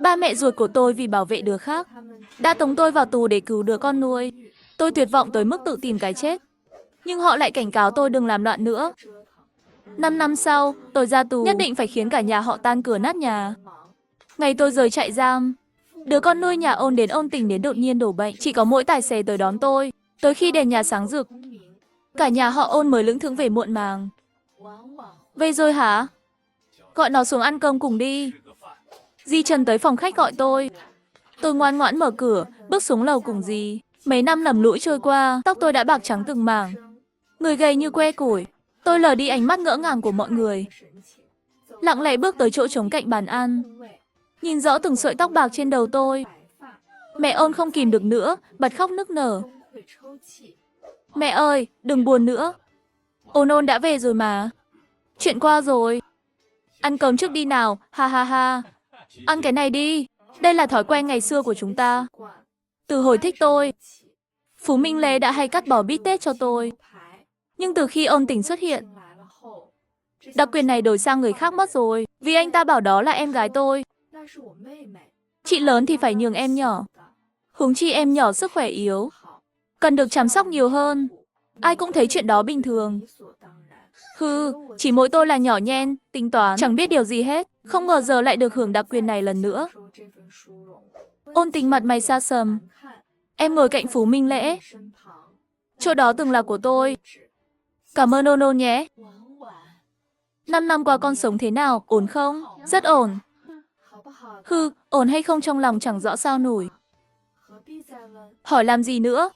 Ba mẹ ruột của tôi vì bảo vệ đứa khác đã tống tôi vào tù để cứu đứa con nuôi. Tôi tuyệt vọng tới mức tự tìm cái chết. Nhưng họ lại cảnh cáo tôi đừng làm loạn nữa. 5 năm sau, tôi ra tù, nhất định phải khiến cả nhà họ tan cửa nát nhà. Ngày tôi rời trại giam, đứa con nuôi nhà Ôn đến ôn tình đến đột nhiên đổ bệnh. Chỉ có mỗi tài xế tới đón tôi. Tới khi đèn nhà sáng rực, cả nhà họ Ôn mới lững thững về muộn màng. Về rồi hả? Gọi nó xuống ăn cơm cùng đi. Di Trần tới phòng khách gọi tôi. Tôi ngoan ngoãn mở cửa, bước xuống lầu cùng dì. Mấy năm lầm lũi trôi qua, tóc tôi đã bạc trắng từng mảng. Người gầy như que củi. Tôi lờ đi ánh mắt ngỡ ngàng của mọi người. Lặng lẽ bước tới chỗ trống cạnh bàn ăn. Nhìn rõ từng sợi tóc bạc trên đầu tôi. Mẹ Ôn không kìm được nữa, bật khóc nức nở. Mẹ ơi, đừng buồn nữa. Ôn Ôn đã về rồi mà. Chuyện qua rồi. Ăn cơm trước đi nào, ha ha ha. Ăn cái này đi. Đây là thói quen ngày xưa của chúng ta. Từ hồi thích tôi, Phú Minh Lê đã hay cắt bò bít tết cho tôi. Nhưng từ khi Ôn Tình xuất hiện, đặc quyền này đổi sang người khác mất rồi. Vì anh ta bảo đó là em gái tôi. Chị lớn thì phải nhường em nhỏ. Huống chi em nhỏ sức khỏe yếu, cần được chăm sóc nhiều hơn. Ai cũng thấy chuyện đó bình thường. Hừ, chỉ mỗi tôi là nhỏ nhen, tính toán, chẳng biết điều gì hết. Không ngờ giờ lại được hưởng đặc quyền này lần nữa. Ôn Tình mặt mày xa sầm. Em ngồi cạnh Phú Minh Lễ. Chỗ đó từng là của tôi. Cảm ơn Ôn Ôn nhé. 5 năm qua con sống thế nào, ổn không? Rất ổn. Hừ, ổn hay không trong lòng chẳng rõ sao nổi. Hỏi làm gì nữa?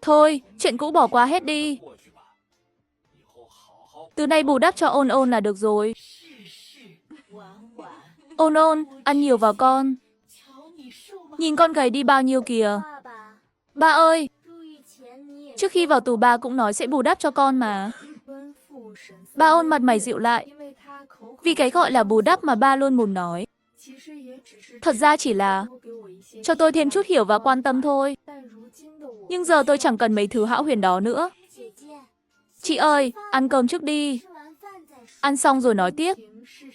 Thôi, chuyện cũ bỏ qua hết đi. Từ nay bù đắp cho Ôn Ôn là được rồi. Ôn Ôn, ăn nhiều vào con. Nhìn con gầy đi bao nhiêu kìa. Ba ơi, trước khi vào tù ba cũng nói sẽ bù đắp cho con mà. Ba Ôn mặt mày dịu lại. Vì cái gọi là bù đắp mà ba luôn muốn nói, thật ra chỉ là cho tôi thêm chút hiểu và quan tâm thôi. Nhưng giờ tôi chẳng cần mấy thứ hão huyền đó nữa. Chị ơi, ăn cơm trước đi. Ăn xong rồi nói tiếp.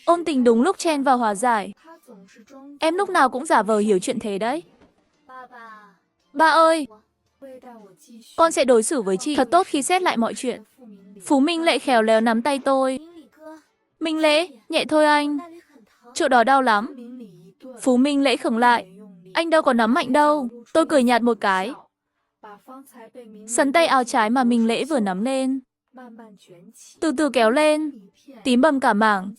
Ôn Tình đúng lúc chen vào hòa giải. Em lúc nào cũng giả vờ hiểu chuyện thế đấy. Ba ơi, con sẽ đối xử với chị thật tốt khi xét lại mọi chuyện. Phú Minh Lễ khéo léo nắm tay tôi. Minh Lễ, nhẹ thôi anh. Chỗ đó đau lắm. Phú Minh Lễ khựng lại. Anh đâu có nắm mạnh đâu. Tôi cười nhạt một cái. Sắn tay áo trái mà Minh Lễ vừa nắm lên, từ từ kéo lên. Tím bầm cả mảng.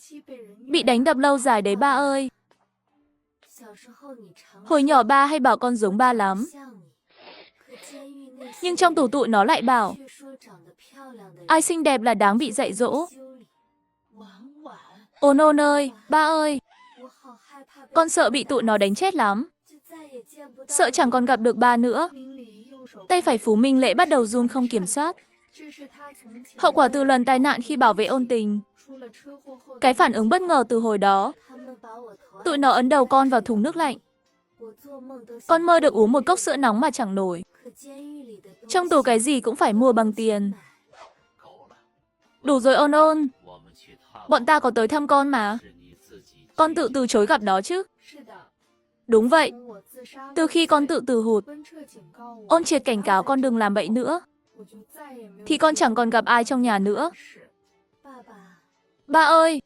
Bị đánh đập lâu dài đấy ba ơi. Hồi nhỏ ba hay bảo con giống ba lắm. Nhưng trong tủ tụi nó lại bảo ai xinh đẹp là đáng bị dạy dỗ. Ôn Ôn ơi, ba ơi. Con sợ bị tụi nó đánh chết lắm. Sợ chẳng còn gặp được ba nữa. Tay phải Phú Minh Lễ bắt đầu run không kiểm soát. Hậu quả từ lần tai nạn khi bảo vệ Ôn Tình. Cái phản ứng bất ngờ từ hồi đó. Tụi nó ấn đầu con vào thùng nước lạnh. Con mơ được uống một cốc sữa nóng mà chẳng nổi. Trong tù cái gì cũng phải mua bằng tiền. Đủ rồi Ôn Ôn. Bọn ta có tới thăm con mà. Con tự từ chối gặp đó chứ. Đúng vậy. Từ khi con tự từ hụt, Ôn Triệt cảnh cáo con đừng làm bậy nữa, thì con chẳng còn gặp ai trong nhà nữa. Ba ơi,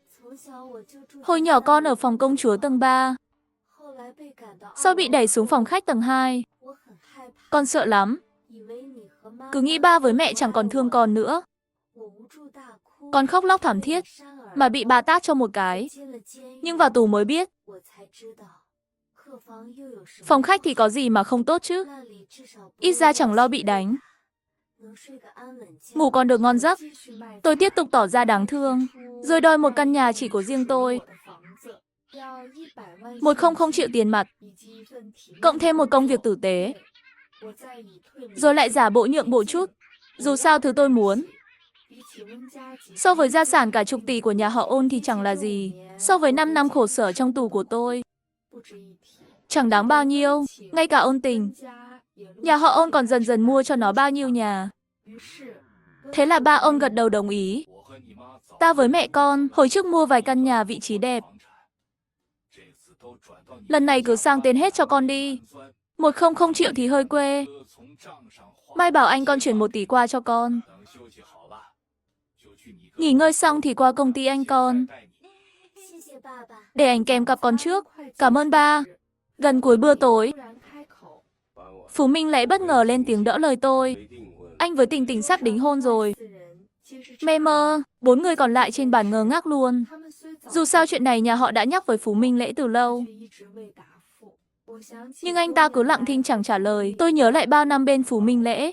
hồi nhỏ con ở phòng công chúa tầng 3. Sau bị đẩy xuống phòng khách tầng 2. Con sợ lắm. Cứ nghĩ ba với mẹ chẳng còn thương con nữa. Con khóc lóc thảm thiết, mà bị bà tát cho một cái. Nhưng vào tù mới biết, phòng khách thì có gì mà không tốt chứ. Ít ra chẳng lo bị đánh. Ngủ còn được ngon giấc. Tôi tiếp tục tỏ ra đáng thương, rồi đòi một căn nhà chỉ của riêng tôi. 100 triệu tiền mặt, cộng thêm một công việc tử tế. Rồi lại giả bộ nhượng bộ chút, dù sao thứ tôi muốn. So với gia sản cả chục tỷ của nhà họ Ôn thì chẳng là gì. So với 5 năm khổ sở trong tù của tôi, chẳng đáng bao nhiêu. Ngay cả Ôn Tình, nhà họ Ôn còn dần dần mua cho nó bao nhiêu nhà. Thế là ba Ôn gật đầu đồng ý. Ta với mẹ con hồi trước mua vài căn nhà vị trí đẹp. lần này cứ sang tên hết cho con đi. 100 triệu thì hơi quê. Mai bảo anh con chuyển 1 tỷ qua cho con. Nghỉ ngơi xong thì qua công ty anh con. Để anh kèm cặp con trước. Cảm ơn ba. Gần cuối bữa tối, Phú Minh Lễ bất ngờ lên tiếng đỡ lời tôi. Anh với Tình Tình sắp đính hôn rồi. Mê mơ, 4 người còn lại trên bàn ngơ ngác luôn. Dù sao chuyện này nhà họ đã nhắc với Phú Minh Lễ từ lâu. Nhưng anh ta cứ lặng thinh chẳng trả lời. Tôi nhớ lại bao năm bên Phú Minh Lễ.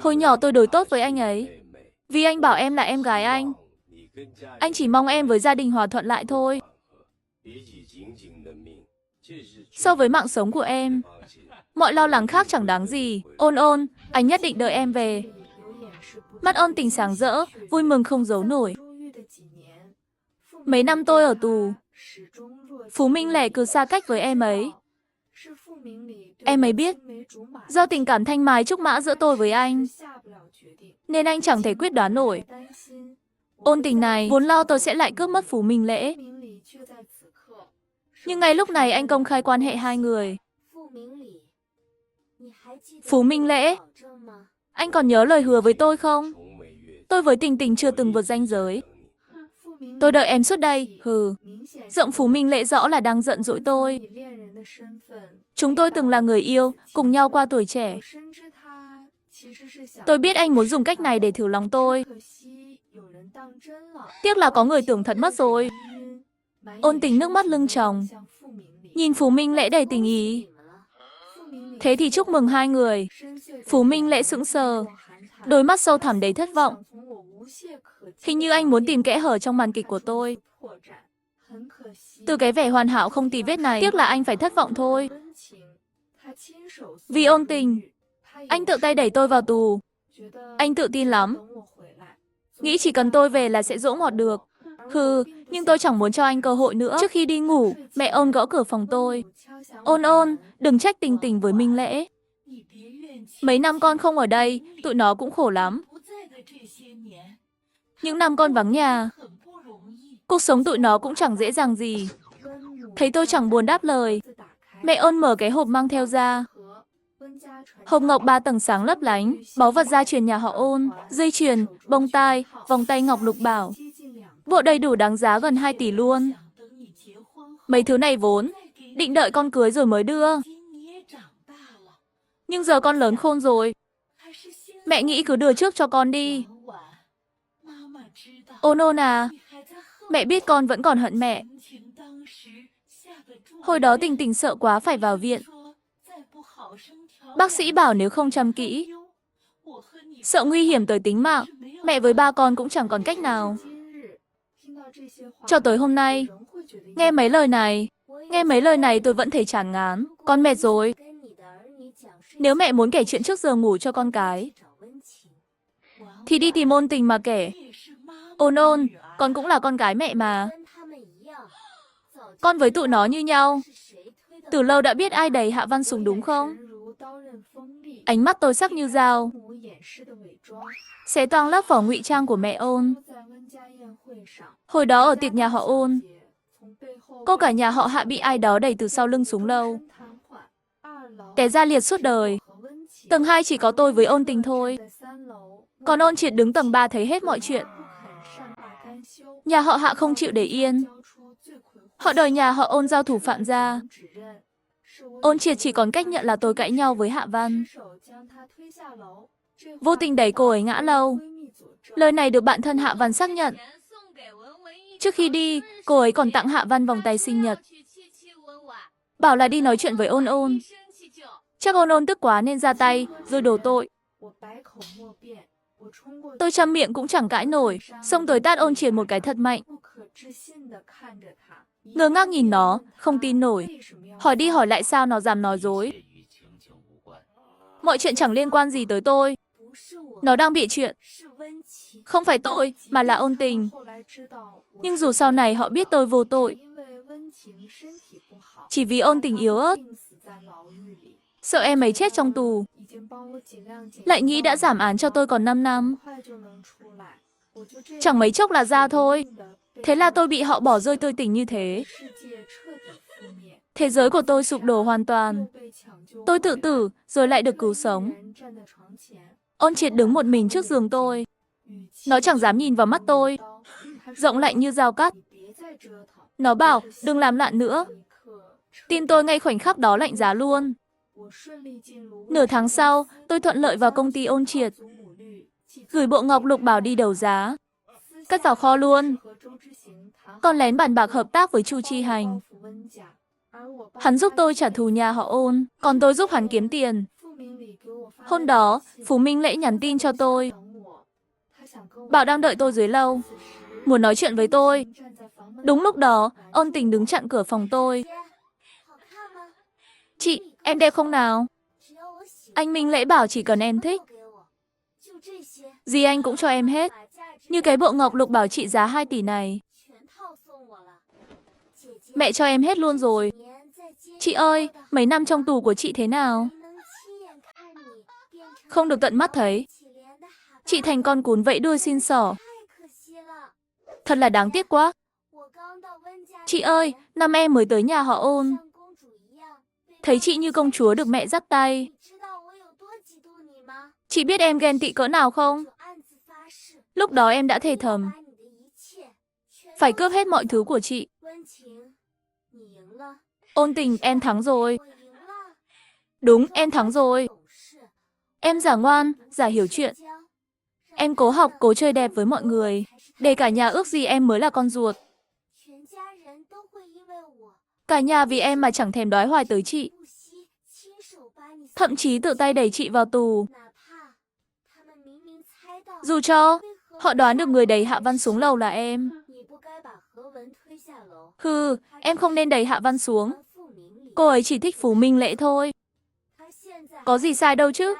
Hồi nhỏ tôi đối tốt với anh ấy. Vì anh bảo em là em gái anh. Anh chỉ mong em với gia đình hòa thuận lại thôi. So với mạng sống của em, mọi lo lắng khác chẳng đáng gì. Ôn ôn, anh nhất định đợi em về. Mắt Ôn Tình sáng rỡ, vui mừng không giấu nổi. Mấy năm tôi ở tù, Phú Minh Lễ cứ xa cách với em ấy. Em ấy biết, do tình cảm thanh mai trúc mã giữa tôi với anh, nên anh chẳng thể quyết đoán nổi. Ôn Tình này vốn lo tôi sẽ lại cướp mất Phú Minh Lễ. Nhưng ngay lúc này anh công khai quan hệ hai người. Phú Minh Lễ, anh còn nhớ lời hứa với tôi không? Tôi với Tình Tình chưa từng vượt ranh giới. Tôi đợi em suốt đây, hừ. Giọng Phú Minh Lễ rõ là đang giận dỗi tôi. Chúng tôi từng là người yêu, cùng nhau qua tuổi trẻ. Tôi biết anh muốn dùng cách này để thử lòng tôi. Tiếc là có người tưởng thật mất rồi. Ôn Tình nước mắt lưng tròng, nhìn Phú Minh Lễ đầy tình ý. Thế thì chúc mừng hai người. Phú Minh Lễ sững sờ, đôi mắt sâu thẳm đầy thất vọng. Hình như anh muốn tìm kẽ hở trong màn kịch của tôi. Từ cái vẻ hoàn hảo không tì vết này, tiếc là anh phải thất vọng thôi. Vì Ôn Tình, anh tự tay đẩy tôi vào tù. Anh tự tin lắm. Nghĩ chỉ cần tôi về là sẽ dỗ ngọt được. Hừ, nhưng tôi chẳng muốn cho anh cơ hội nữa. Trước khi đi ngủ, mẹ Ôn gõ cửa phòng tôi. Ôn ôn, đừng trách Tình Tình với Minh Lễ. Mấy năm con không ở đây, tụi nó cũng khổ lắm. Những năm con vắng nhà, cuộc sống tụi nó cũng chẳng dễ dàng gì. Thấy tôi chẳng buồn đáp lời, mẹ Ôn mở cái hộp mang theo ra. Hộp ngọc 3 tầng sáng lấp lánh, báu vật gia truyền nhà họ Ôn, dây chuyền, bông tai, vòng tay ngọc lục bảo. Bộ đầy đủ đáng giá gần 2 tỷ luôn. Mấy thứ này vốn định đợi con cưới rồi mới đưa. Nhưng giờ con lớn khôn rồi. Mẹ nghĩ cứ đưa trước cho con đi. Ôn ôn à, mẹ biết con vẫn còn hận mẹ. Hồi đó Tình Tình sợ quá phải vào viện. Bác sĩ bảo nếu không chăm kỹ, sợ nguy hiểm tới tính mạng, mẹ với ba con cũng chẳng còn cách nào. Cho tới hôm nay, nghe mấy lời này tôi vẫn thấy chán ngán. Con mệt rồi. Nếu mẹ muốn kể chuyện trước giờ ngủ cho con cái, thì đi tìm Ôn Tình mà kể. Ôn ôn, con cũng là con gái mẹ mà. Con với tụi nó như nhau. Từ lâu đã biết ai đẩy Hạ Văn Sùng đúng không? Ánh mắt tôi sắc như dao, xé toang lớp vỏ ngụy trang của mẹ Ôn. Hồi đó ở tiệc nhà họ Ôn, cô cả nhà họ Hạ bị ai đó đẩy từ sau lưng xuống lâu, té ra liệt suốt đời. Tầng 2 chỉ có tôi với Ôn Tình thôi. Còn Ôn Triệt đứng tầng 3 thấy hết mọi chuyện. Nhà họ Hạ không chịu để yên. Họ đòi nhà họ Ôn giao thủ Phạm gia. Ôn Triệt chỉ còn cách nhận là tôi cãi nhau với Hạ Văn, vô tình đẩy cô ấy ngã lâu. Lời này được bạn thân Hạ Văn xác nhận. Trước khi đi, cô ấy còn tặng Hạ Văn vòng tay sinh nhật, bảo là đi nói chuyện với Ôn ôn. Chắc Ôn ôn tức quá nên ra tay, rồi đổ tội. Tôi trăm miệng cũng chẳng cãi nổi, xông tới tát Ôn Triệt một cái thật mạnh. Ngơ ngác nhìn nó, không tin nổi. Hỏi đi hỏi lại sao nó dám nói dối. Mọi chuyện chẳng liên quan gì tới tôi. Nó đang bị chuyện. Không phải tôi, mà là Ôn Tình. Nhưng dù sau này họ biết tôi vô tội, chỉ vì Ôn Tình yếu ớt, sợ em ấy chết trong tù, lại nghĩ đã giảm án cho tôi còn 5 năm. Chẳng mấy chốc là ra thôi. Thế là tôi bị họ bỏ rơi tươi tỉnh như thế. Thế giới của tôi sụp đổ hoàn toàn. Tôi tự tử, rồi lại được cứu sống. Ôn Triệt đứng một mình trước giường tôi. Nó chẳng dám nhìn vào mắt tôi. Giọng lạnh như dao cắt. Nó bảo, đừng làm loạn nữa. Tim tôi ngay khoảnh khắc đó lạnh giá luôn. Nửa tháng sau, tôi thuận lợi vào công ty Ôn Triệt. Gửi bộ ngọc lục bảo đi đấu giá. Cất vào kho luôn. Còn lén bàn bạc hợp tác với Chu Chi Hành. Hắn giúp tôi trả thù nhà họ Ôn, còn tôi giúp hắn kiếm tiền. Hôm đó, Phú Minh Lễ nhắn tin cho tôi. Bảo đang đợi tôi dưới lầu. Muốn nói chuyện với tôi. Đúng lúc đó, Ôn Tình đứng chặn cửa phòng tôi. Chị, em đẹp không nào? Anh Minh Lễ bảo chỉ cần em thích. Gì anh cũng cho em hết. Như cái bộ ngọc lục bảo trị giá 2 tỷ này. Mẹ cho em hết luôn rồi. Chị ơi, mấy năm trong tù của chị thế nào? Không được tận mắt thấy. Chị thành con cún vẫy đuôi xin xỏ. Thật là đáng tiếc quá. Chị ơi, năm em mới tới nhà họ Ôn. Thấy chị như công chúa được mẹ dắt tay. Chị biết em ghen tị cỡ nào không? Lúc đó em đã thề thầm. Phải cướp hết mọi thứ của chị. Ôn Tình, em thắng rồi. Đúng, em thắng rồi. Em giả ngoan, giả hiểu chuyện. Em cố học, cố chơi đẹp với mọi người. Để cả nhà ước gì em mới là con ruột. Cả nhà vì em mà chẳng thèm đói hoài tới chị. Thậm chí tự tay đẩy chị vào tù. Dù cho họ đoán được người đẩy Hạ Văn xuống lầu là em. Hừ, em không nên đẩy Hạ Văn xuống. Cô ấy chỉ thích Phú Minh Lễ thôi. Có gì sai đâu chứ.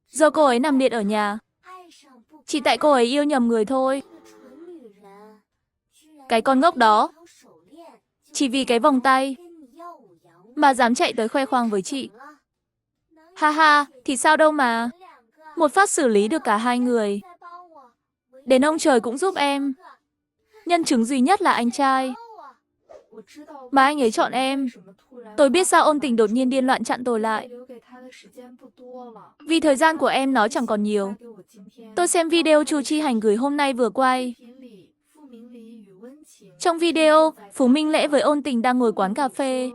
Giờ cô ấy nằm liệt ở nhà. Chỉ tại cô ấy yêu nhầm người thôi. Cái con ngốc đó. Chỉ vì cái vòng tay mà dám chạy tới khoe khoang với chị. Ha ha, thì sao đâu mà. Một phát xử lý được cả hai người. Đến ông trời cũng giúp em. Nhân chứng duy nhất là anh trai. Mà anh ấy chọn em. Tôi biết sao Ôn Tình đột nhiên điên loạn chặn tôi lại. Vì thời gian của em nó chẳng còn nhiều. Tôi xem video Chu Chi Hành gửi hôm nay vừa quay. Trong video, Phú Minh Lễ với Ôn Tình đang ngồi quán cà phê.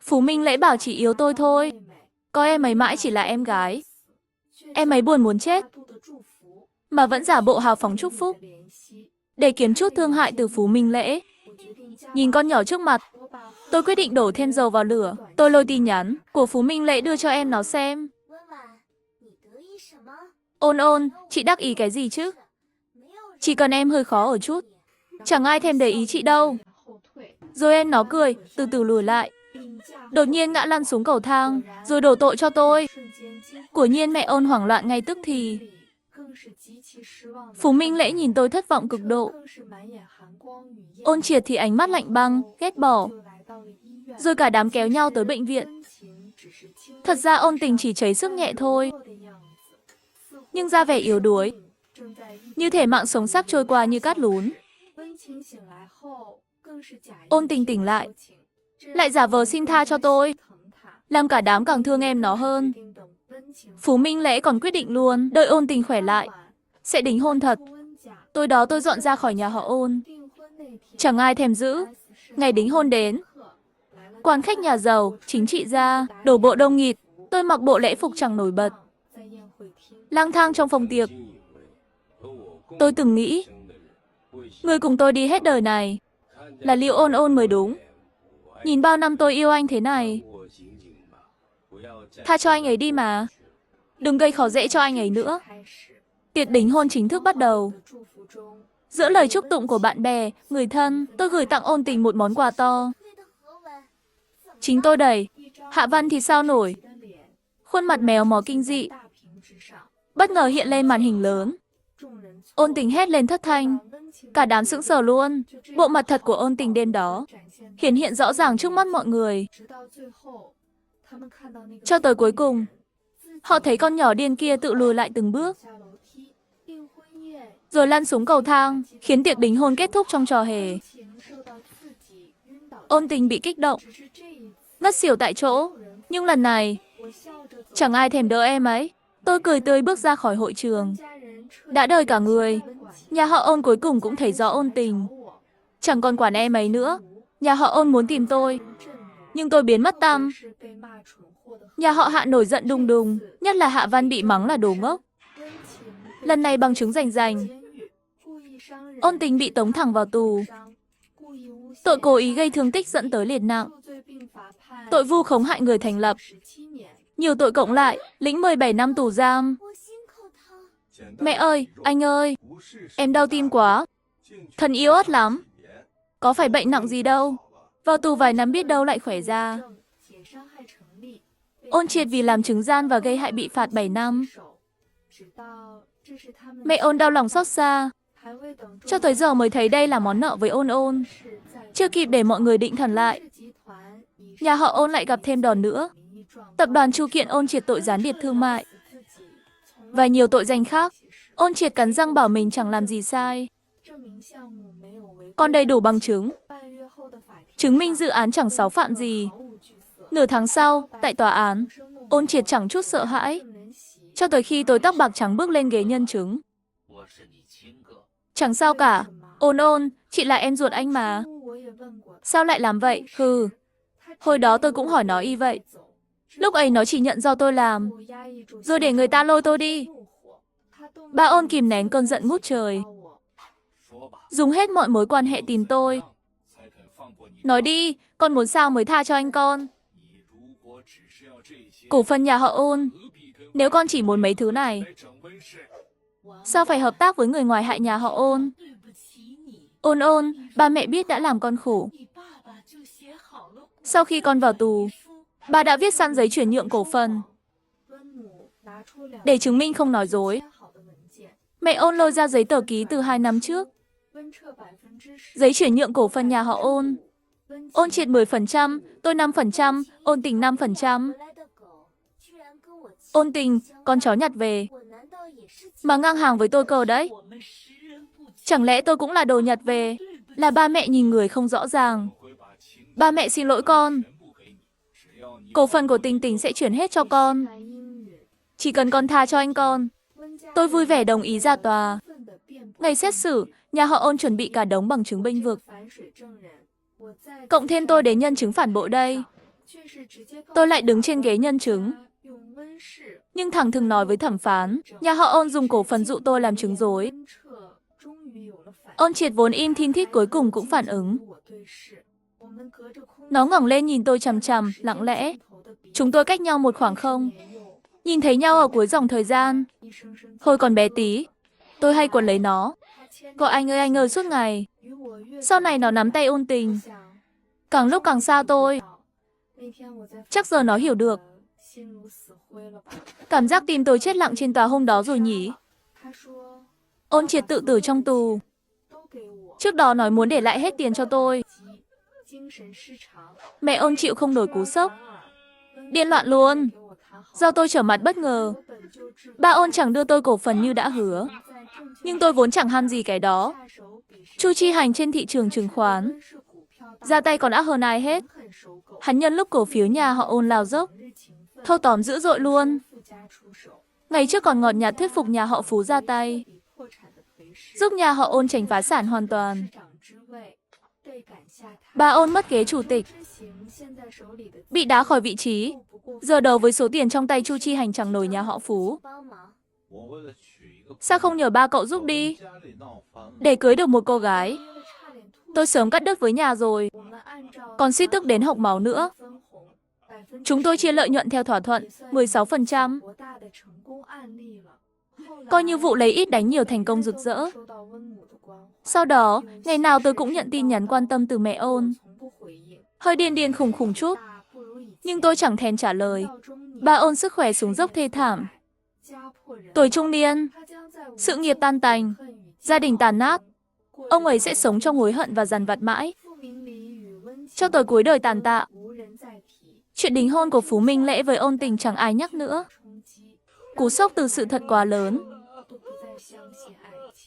Phú Minh Lễ bảo chỉ yếu tôi thôi. Coi em ấy mãi chỉ là em gái. Em ấy buồn muốn chết. Mà vẫn giả bộ hào phóng chúc phúc. Để kiếm chút thương hại từ Phú Minh Lễ. Nhìn con nhỏ trước mặt, tôi quyết định đổ thêm dầu vào lửa. Tôi lôi tin nhắn của Phú Minh Lễ đưa cho em nó xem. Ôn ôn, chị đắc ý cái gì chứ? Chỉ cần em hơi khó ở chút. Chẳng ai thèm để ý chị đâu. Rồi em nó cười, từ từ lùi lại. Đột nhiên ngã lăn xuống cầu thang, rồi đổ tội cho tôi. Quả nhiên mẹ Ôn hoảng loạn ngay tức thì. Phú Minh Lễ nhìn tôi thất vọng cực độ. Ôn Triệt thì ánh mắt lạnh băng, ghét bỏ. Rồi cả đám kéo nhau tới bệnh viện. Thật ra Ôn Tình chỉ cháy sức nhẹ thôi. Nhưng ra vẻ yếu đuối. Như thể mạng sống sắp trôi qua như cát lún. Ôn Tình tỉnh lại. Lại giả vờ xin tha cho tôi. Làm cả đám càng thương em nó hơn. Phú Minh Lễ còn quyết định luôn, đợi Ôn Tình khỏe lại. Sẽ đính hôn thật. Tối đó tôi dọn ra khỏi nhà họ Ôn. Chẳng ai thèm giữ. Ngày đính hôn đến. Quan khách nhà giàu, chính trị gia, đổ bộ đông nghịt. Tôi mặc bộ lễ phục chẳng nổi bật. Lang thang trong phòng tiệc. Tôi từng nghĩ, người cùng tôi đi hết đời này là Liệu Ôn Ôn mới đúng. Nhìn bao năm tôi yêu anh thế này. Tha cho anh ấy đi mà. Đừng gây khó dễ cho anh ấy nữa. Tiệc đính hôn chính thức bắt đầu. Giữa lời chúc tụng của bạn bè, người thân, tôi gửi tặng Ôn Tình một món quà to. Chính tôi đẩy. Hạ Văn thì sao nổi. Khuôn mặt méo mó kinh dị. Bất ngờ hiện lên màn hình lớn. Ôn Tình hét lên thất thanh. Cả đám sững sờ luôn. Bộ mặt thật của Ôn Tình đêm đó hiển hiện rõ ràng trước mắt mọi người. Cho tới cuối cùng, họ thấy con nhỏ điên kia tự lùi lại từng bước. rồi lăn xuống cầu thang, khiến tiệc đính hôn kết thúc trong trò hề. Ôn Tình bị kích động, ngất xỉu tại chỗ, nhưng lần này, chẳng ai thèm đỡ em ấy. Tôi cười tươi bước ra khỏi hội trường. Đã đời cả người, nhà họ Ôn cuối cùng cũng thấy rõ Ôn Tình. Chẳng còn quản em ấy nữa. Nhà họ Ôn muốn tìm tôi, nhưng tôi biến mất tăm. Nhà họ Hạ nổi giận đùng đùng, nhất là Hạ Văn bị mắng là đồ ngốc. Lần này bằng chứng rành rành. Ôn Tình bị tống thẳng vào tù. Tội cố ý gây thương tích dẫn tới liệt nặng. Tội vu khống hại người thành lập. Nhiều tội cộng lại, lĩnh 17 năm tù giam. Mẹ ơi, anh ơi, em đau tim quá. Thần yếu ớt lắm. Có phải bệnh nặng gì đâu. Vào tù vài năm biết đâu lại khỏe ra. Ôn Triệt vì làm chứng gian và gây hại bị phạt 7 năm. Mẹ Ôn đau lòng xót xa. Cho tới giờ mới thấy đây là món nợ với Ôn Ôn. Chưa kịp để mọi người định thần lại, nhà họ Ôn lại gặp thêm đòn nữa. Tập đoàn Chu kiện Ôn Triệt tội gián điệp thương mại và nhiều tội danh khác. Ôn Triệt cắn răng bảo mình chẳng làm gì sai. Còn đầy đủ bằng chứng, chứng minh dự án chẳng xáo phạm gì. Nửa tháng sau, tại tòa án, Ôn Triệt chẳng chút sợ hãi. Cho tới khi tôi tóc bạc trắng bước lên ghế nhân chứng. Chẳng sao cả. Ôn Ôn, chị là em ruột anh mà. Sao lại làm vậy? Hừ. Hồi đó tôi cũng hỏi nó y vậy. Lúc ấy nó chỉ nhận do tôi làm, rồi để người ta lôi tôi đi. Ba Ôn kìm nén cơn giận ngút trời, dùng hết mọi mối quan hệ tìm tôi. Nói đi, con muốn sao mới tha cho anh con? Cổ phần nhà họ Ôn. Nếu con chỉ muốn mấy thứ này, sao phải hợp tác với người ngoài hại nhà họ Ôn? Ôn Ôn, ba mẹ biết đã làm con khổ. Sau khi con vào tù, ba đã viết sẵn giấy chuyển nhượng cổ phần để chứng minh không nói dối. Mẹ Ôn lôi ra giấy tờ ký từ 2 năm trước. Giấy chuyển nhượng cổ phần nhà họ Ôn. Ôn Triệt 10%, tôi 5%, Ôn Tình 5%. Ôn Tình, con chó nhặt về. Mà ngang hàng với tôi cơ đấy. Chẳng lẽ tôi cũng là đồ nhặt về? Là ba mẹ nhìn người không rõ ràng. Ba mẹ xin lỗi con. Cổ phần của Tình Tình sẽ chuyển hết cho con. Chỉ cần con tha cho anh con. Tôi vui vẻ đồng ý ra tòa. Ngày xét xử, nhà họ Ôn chuẩn bị cả đống bằng chứng bênh vực. Cộng thêm tôi đến nhân chứng phản bội đây. Tôi lại đứng trên ghế nhân chứng. Nhưng thẳng thừng nói với thẩm phán, nhà họ Ôn dùng cổ phần dụ tôi làm chứng dối. Ôn Triệt vốn im thin thít cuối cùng cũng phản ứng. Nó ngẩng lên nhìn tôi chằm chằm, lặng lẽ. Chúng tôi cách nhau một khoảng không. Nhìn thấy nhau ở cuối dòng thời gian. Hồi còn bé tí, tôi hay quấn lấy nó, gọi anh ơi suốt ngày. Sau này nó nắm tay Ôn Tình, càng lúc càng xa tôi. Chắc giờ nó hiểu được. Cảm giác tim tôi chết lặng trên tòa hôm đó rồi nhỉ. Ôn Triệt tự tử trong tù. Trước đó nói muốn để lại hết tiền cho tôi. Mẹ Ôn chịu không nổi cú sốc, điên loạn luôn. Do tôi trở mặt bất ngờ, ba Ôn chẳng đưa tôi cổ phần như đã hứa. Nhưng tôi vốn chẳng ham gì cái đó. Chu Chi Hành trên thị trường chứng khoán, ra tay còn ác hơn ai hết. Hắn nhân lúc cổ phiếu nhà họ Ôn lao dốc, thâu tóm dữ dội luôn. Ngày trước còn ngọt nhạt thuyết phục nhà họ Phú ra tay, giúp nhà họ Ôn tránh phá sản hoàn toàn. Ba Ôn mất ghế chủ tịch, bị đá khỏi vị trí. Giờ đầu với số tiền trong tay Chu Chi Hành chẳng nổi nhà họ Phú. Sao không nhờ ba cậu giúp đi, để cưới được một cô gái? Tôi sớm cắt đứt với nhà rồi, còn suýt tức đến hộc máu nữa. Chúng tôi chia lợi nhuận theo thỏa thuận, 16%. Coi như vụ lấy ít đánh nhiều thành công rực rỡ. Sau đó, ngày nào tôi cũng nhận tin nhắn quan tâm từ mẹ Ôn. Hơi điên khùng khùng chút, nhưng tôi chẳng thèm trả lời. Ba Ôn sức khỏe xuống dốc thê thảm. Tuổi trung niên, sự nghiệp tan tành, gia đình tàn nát. Ông ấy sẽ sống trong hối hận và dằn vặt mãi, cho tới cuối đời tàn tạ. Chuyện đính hôn của Phú Minh Lễ với Ôn Tình chẳng ai nhắc nữa. Cú sốc từ sự thật quá lớn.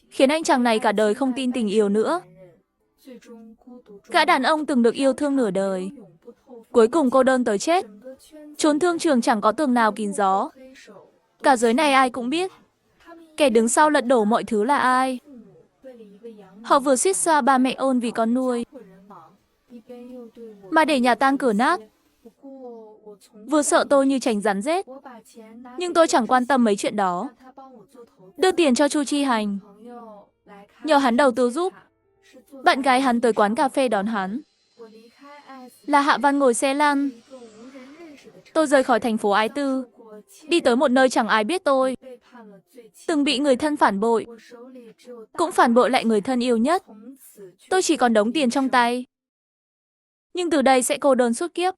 khiến anh chàng này cả đời không tin tình yêu nữa. Gã đàn ông từng được yêu thương nửa đời, cuối cùng cô đơn tới chết. Chốn thương trường chẳng có tường nào kín gió. Cả giới này ai cũng biết, kẻ đứng sau lật đổ mọi thứ là ai. Họ vừa suýt xoa ba mẹ ôn vì con nuôi, mà để nhà tang cửa nát. Vừa sợ tôi như tránh rắn rết, nhưng tôi chẳng quan tâm mấy chuyện đó. Đưa tiền cho Chu Chi Hành, nhờ hắn đầu tư giúp. Bạn gái hắn tới quán cà phê đón hắn. Là Hạ Văn ngồi xe lăn. Tôi rời khỏi thành phố ái tư, đi tới một nơi chẳng ai biết tôi. Từng bị người thân phản bội, cũng phản bội lại người thân yêu nhất. Tôi chỉ còn đống tiền trong tay, nhưng từ đây sẽ cô đơn suốt kiếp.